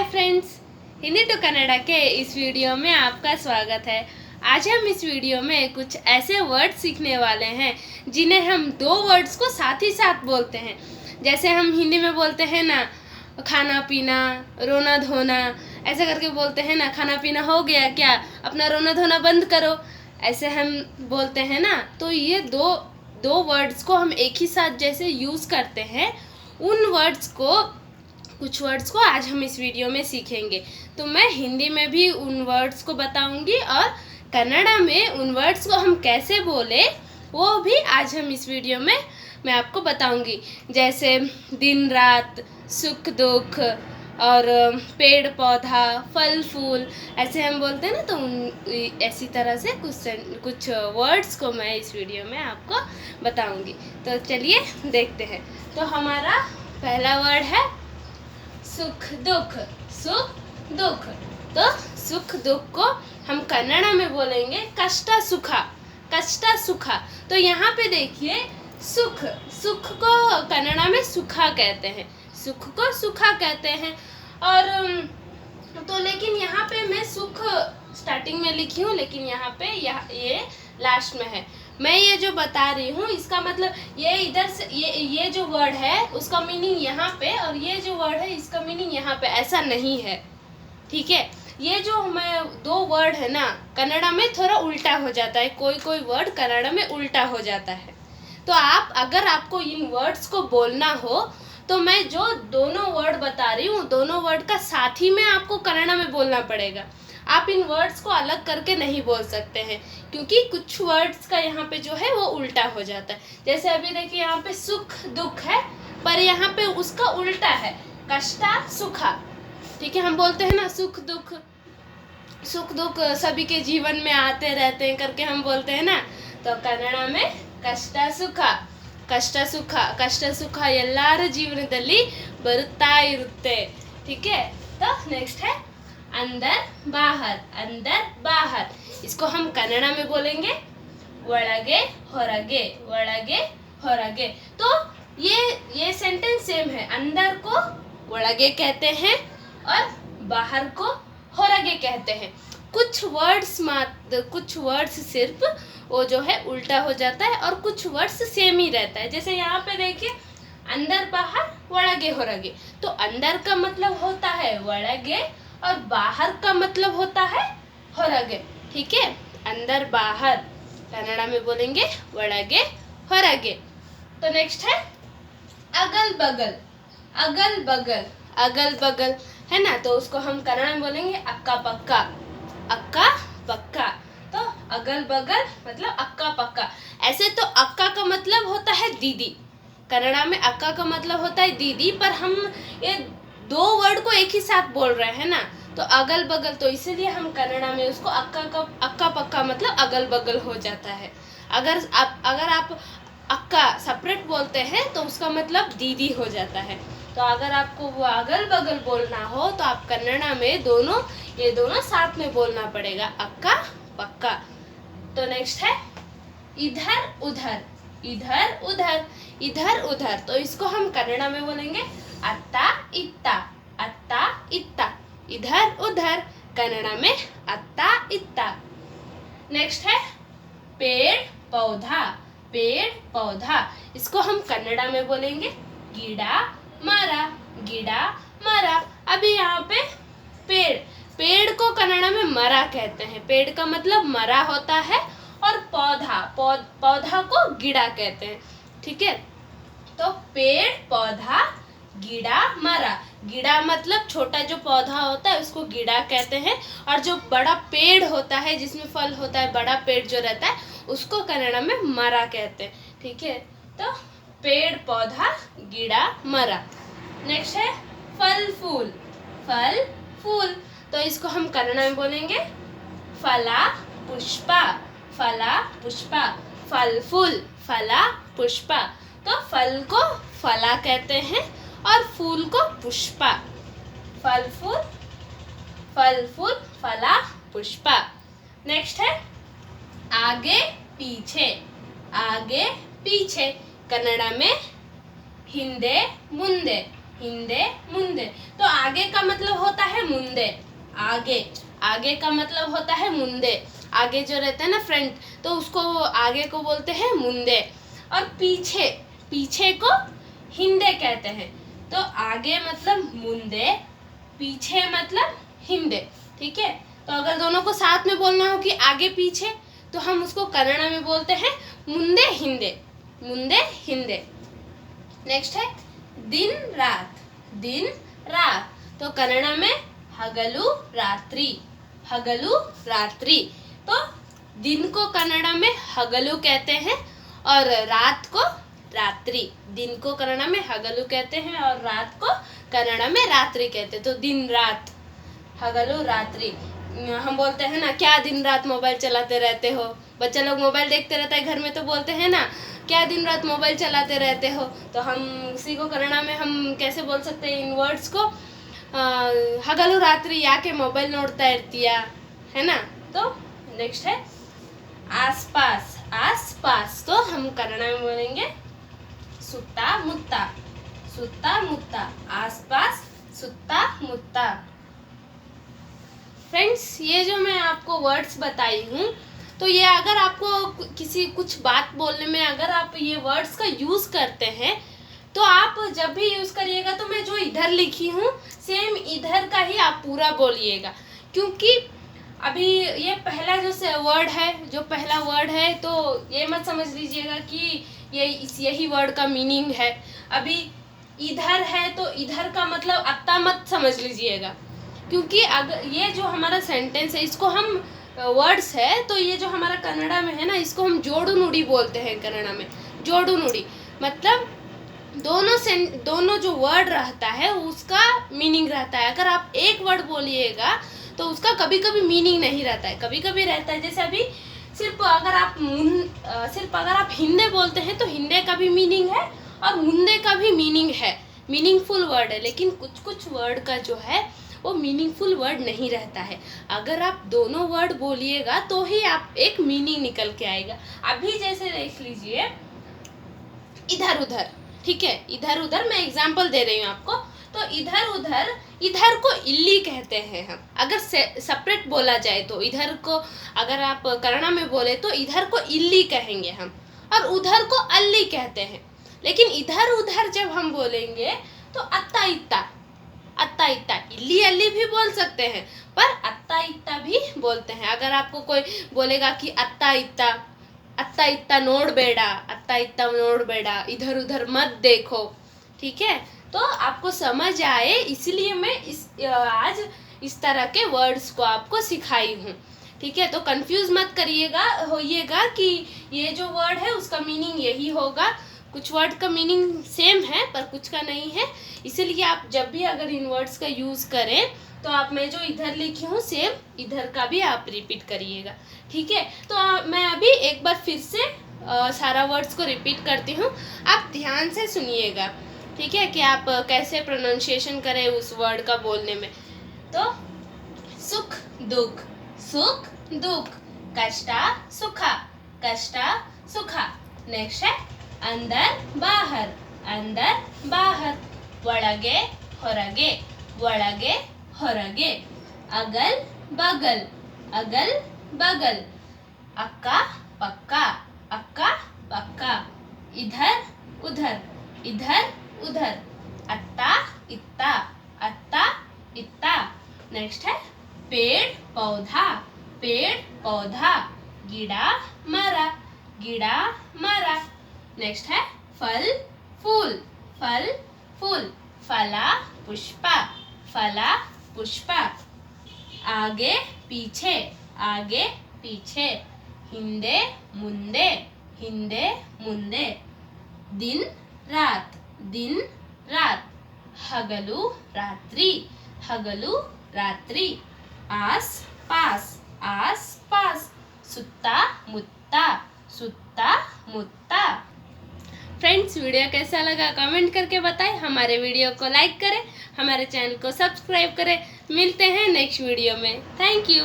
Friends, Hindi to Kannada के इस video में आपका स्वागत है। आज हम इस वीडियो में कुछ ऐसे वर्ड सीखने वाले हैं जिन्हें हम दो वर्ड्स को साथ ही साथ बोलते हैं। जैसे हम हिंदी में बोलते हैं ना, खाना पीना, रोना धोना, ऐसे करके बोलते हैं ना, खाना पीना हो गया क्या, अपना रोना धोना बंद करो, ऐसे हम बोलते हैं ना। तो ये दो वर्ड्स को हम एक ही साथ जैसे यूज़ करते हैं, कुछ वर्ड्स को आज हम इस वीडियो में सीखेंगे। तो मैं हिंदी में भी उन वर्ड्स को बताऊंगी और कन्नड़ा में उन वर्ड्स को हम कैसे बोले वो भी आज हम इस वीडियो में मैं आपको बताऊंगी। जैसे दिन रात, सुख दुख और पेड़ पौधा, फल फूल, ऐसे हम बोलते हैं ना। तो ऐसी तरह से कुछ वर्ड्स को मैं इस वीडियो में आपको बताऊंगी। तो चलिए देखते हैं। तो हमारा पहला वर्ड है सुख दुख। सुख दुख, तो सुख दुख को हम कन्नड़ा में बोलेंगे कष्ट सुखा। कष्ट सुखा। तो यहाँ पे देखिए, सुख को कन्नड़ा में सुखा कहते हैं, सुख को सुखा कहते हैं। और तो लेकिन यहाँ पे मैं सुख स्टार्टिंग में लिखी हूँ, लेकिन यहाँ पे ये लास्ट में है। मैं ये जो बता रही हूँ इसका मतलब ये इधर से ये जो वर्ड है उसका मीनिंग यहाँ पे, और ये जो वर्ड है इसका मीनिंग यहाँ पे, ऐसा नहीं है। ठीक है, ये जो मैं दो वर्ड है ना, कन्नड़ा में थोड़ा उल्टा हो जाता है, कोई वर्ड कन्नड़ा में उल्टा हो जाता है। तो अगर आपको इन वर्ड्स को बोलना हो तो मैं जो दोनों वर्ड बता रही हूँ, दोनों वर्ड का साथ ही में आपको कन्नड़ा में बोलना पड़ेगा। आप इन वर्ड्स को अलग करके नहीं बोल सकते हैं, क्योंकि कुछ वर्ड्स का यहाँ पे जो है वो उल्टा हो जाता है। जैसे अभी देखिए, यहाँ पे सुख दुख है, पर यहाँ पे उसका उल्टा है, कष्टा सुखा। ठीक है, हम बोलते हैं ना सुख दुख सभी के जीवन में आते रहते हैं करके हम बोलते हैं ना। तो कन्नड़ा में कष्ट ಸುಖ ಎಲ್ಲರ ಜೀವನದಲ್ಲಿ ಬರುತ್ತಾ ಇರುತ್ತೆ। ठीक है, तो नेक्स्ट है अंदर बाहर। इसको हम कन्नड़ा में बोलेंगे ಒಳಗೆ ಹೊರಗೆ। तो ये सेंटेंस सेम है। अंदर को ಒಳಗೆ कहते हैं और बाहर को ಹೊರಗೆ कहते हैं। कुछ वर्ड्स सिर्फ वो जो है उल्टा हो जाता है और कुछ वर्ड्स सेम ही रहता है। जैसे यहाँ पे देखिए, अंदर बाहर ಒಳಗೆ ಹೊರಗೆ। तो अंदर का मतलब होता है ಒಳಗೆ और बाहर का मतलब होता है ಹೊರಗೆ। ठीक है, अंदर बाहर कन्नड़ा में बोलेंगे ಒಳಗೆ ಹೊರಗೆ। तो नेक्स्ट है अगल बगल है ना। तो उसको हम कन्नड़ा में बोलेंगे अक्का पक्का। तो अगल बगल मतलब अक्का पक्का। ऐसे तो अक्का का मतलब होता है दीदी, कन्नड़ा में अक्का का मतलब होता है दीदी, पर हम ये दो वर्ड को एक ही साथ बोल रहे हैं ना। तो अगल बगल, तो इसीलिए हम कन्नड़ा में उसको अक्का पक्का मतलब अगल बगल हो जाता है। अगर आप अक्का सेपरेट बोलते हैं तो उसका मतलब दीदी हो जाता है। तो अगर आपको वो अगल बगल बोलना हो तो आप कन्नड़ा में ये दोनों साथ में बोलना पड़ेगा, अक्का पक्का। तो नेक्स्ट है इधर उधर। तो इसको हम कन्नड़ा में बोलेंगे अत्ता इत्ता। इधर उधर, कन्नड़ा में अत्ता इत्ता। नेक्स्ट है पेड़ पौधा। इसको हम कन्नड़ा में बोलेंगे गिड़ा मरा। अभी यहाँ पे पेड़ को कन्नड़ा में मरा कहते हैं। पेड़ का मतलब मरा होता है और पौधा को गिड़ा कहते हैं। ठीक है, तो पेड़ पौधा गिड़ा मरा। गिड़ा मतलब छोटा जो पौधा होता है उसको गिड़ा कहते हैं, और जो बड़ा पेड़ होता है जिसमें फल होता है, बड़ा पेड़ जो रहता है उसको कन्नड़ा में मरा कहते हैं। ठीक है, तो पेड़ पौधा गिड़ा मरा। नेक्स्ट है फल फूल। तो इसको हम कन्नड़ा में बोलेंगे फला पुष्पा। फल फूल फला पुष्पा। तो फल को फला कहते हैं और फूल को पुष्पा। फल फूल फला पुष्पा। नेक्स्ट है आगे पीछे। कन्नड़ा में हिंदे मुंदे। हिंदे मुंदे। तो आगे का मतलब होता है मुंदे, आगे, आगे का मतलब होता है मुंदे, आगे जो रहता है ना फ्रंट, तो उसको आगे को बोलते हैं मुंदे। और पीछे, पीछे को हिंदे कहते हैं। तो आगे मतलब मुंदे, पीछे मतलब हिंदे, ठीक है। तो अगर दोनों को साथ में बोलना हो कि आगे पीछे, तो हम उसको कन्नड़ में बोलते हैं मुंदे हिंदे, मुंदे हिंदे। नेक्स्ट है दिन रात, दिन रात। तो कन्नड़ में हगलु रात्रि, हगलु रात्रि। तो दिन को कन्नड़ में हगलु कहते हैं और रात को रात्रि। दिन को कन्नड़ में हगलु कहते हैं और रात को कन्नड़ में रात्रि कहते हैं। तो दिन रात, हगलु रात्रि। हम बोलते हैं ना, क्या दिन रात मोबाइल चलाते रहते हो, बच्चा लोग मोबाइल देखते रहता है घर में, तो बोलते हैं ना क्या दिन रात मोबाइल चलाते रहते हो। तो हम उसी को कन्नड़ में हम कैसे बोल सकते हैं इन वर्ड्स को, हगलु रात्रि याके मोबाइल नोड़ता इर्तीया, है ना। तो नेक्स्ट है आसपास, आसपास। तो हम कन्नड़ में बोलेंगे सुत्ता मुत्ता, सुत्ता मुत्ता, आसपास सुत्ता मुत्ता। फ्रेंड्स, ये जो मैं आपको वर्ड्स बताई हूँ, तो ये अगर आपको किसी कुछ बात बोलने में अगर आप ये वर्ड्स का यूज़ करते हैं, तो आप जब भी यूज़ करिएगा तो मैं जो इधर लिखी हूँ सेम इधर का ही आप पूरा बोलिएगा। क्योंकि अभी ये पहला जो वर्ड है, जो पहला वर्ड है, तो ये मत समझ लीजिएगा कि यही वर्ड का मीनिंग है। अभी इधर है तो इधर का मतलब अत्ता मत समझ लीजिएगा, क्योंकि अगर ये जो हमारा सेंटेंस है इसको हम वर्ड्स है, तो ये जो हमारा कन्नड़ा में है ना, इसको हम जोड़ू नुड़ी बोलते हैं कन्नड़ा में। जोड़ू नुड़ी मतलब दोनों जो वर्ड रहता है उसका मीनिंग रहता है। अगर आप एक वर्ड बोलिएगा तो उसका कभी कभी मीनिंग नहीं रहता है, कभी कभी रहता है। जैसे अभी सिर्फ अगर आप हिंदे बोलते हैं तो हिंदे का भी मीनिंग है और मुंदे का भी मीनिंग है, मीनिंगफुल वर्ड है। लेकिन कुछ कुछ वर्ड का जो है वो मीनिंगफुल वर्ड नहीं रहता है। अगर आप दोनों वर्ड बोलिएगा तो ही आप एक मीनिंग निकल के आएगा। अभी जैसे देख लीजिए इधर उधर, ठीक है, इधर उधर मैं एग्जांपल दे रही हूँ आपको। तो इधर उधर, इधर को इल्ली कहते हैं हम, अगर सेपरेट बोला जाए तो। इधर को अगर आप कन्नड़ में बोले तो इधर को इल्ली कहेंगे हम, और उधर को अल्ली कहते हैं। लेकिन इधर उधर जब हम बोलेंगे तो अत्ता इत्ता, अत्ता इत्ता, इल्ली अल्ली भी बोल सकते हैं, पर अत्ता इत्ता भी बोलते हैं। अगर आपको कोई बोलेगा कि अत्ता इत्ता नोड़ बेड़ा, अत्ता इत्ता नोड़ बेड़ा, इधर उधर मत देखो, ठीक है, तो आपको समझ आए, इसलिए मैं आज इस तरह के वर्ड्स को आपको सिखाई हूँ, ठीक है। तो कंफ्यूज मत होइएगा कि ये जो वर्ड है उसका मीनिंग यही होगा। कुछ वर्ड का मीनिंग सेम है पर कुछ का नहीं है, इसीलिए आप जब भी अगर इन वर्ड्स का यूज़ करें तो आप मैं जो इधर लिखी हूँ सेम इधर का भी आप रिपीट करिएगा, ठीक है। तो मैं अभी एक बार फिर से सारा वर्ड्स को रिपीट करती हूँ, आप ध्यान से सुनिएगा, ठीक है, कि आप कैसे प्रोनाउंसिएशन करें उस वर्ड का बोलने में। तो सुख दुख, सुख दुख, कष्टा सुखा, कष्टा सुखा। नेक्स्ट है अंदर बाहर, अंदर बाहर, ಒಳಗೆ ಹೊರಗೆ, ಒಳಗೆ ಹೊರಗೆ, अगल बगल, अगल बगल, अक्का पक्का, अक्का पक्का, इधर उधर, इधर उधर, अत्ता इत्ता, अत्ता इत्ता। नेक्स्ट है पेड़ पौधा, पेड़ पौधा, गिड़ा मरा, गिड़ा मरा। नेक्स्ट है फल फूल, फल फूल, फला पुष्पा, फला पुष्पा। आगे पीछे, आगे पीछे, हिंदे मुंदे, हिंदे मुंदे, दिन रात, दिन रात, हगलु रात्रि, हगलु रात्रि, आस पास, आस पास, सुत्ता मुत्ता, सुत्ता मुत्ता। फ्रेंड्स, वीडियो कैसा लगा कमेंट करके बताएं, हमारे वीडियो को लाइक करें, हमारे चैनल को सब्सक्राइब करें। मिलते हैं नेक्स्ट वीडियो में। Thank you.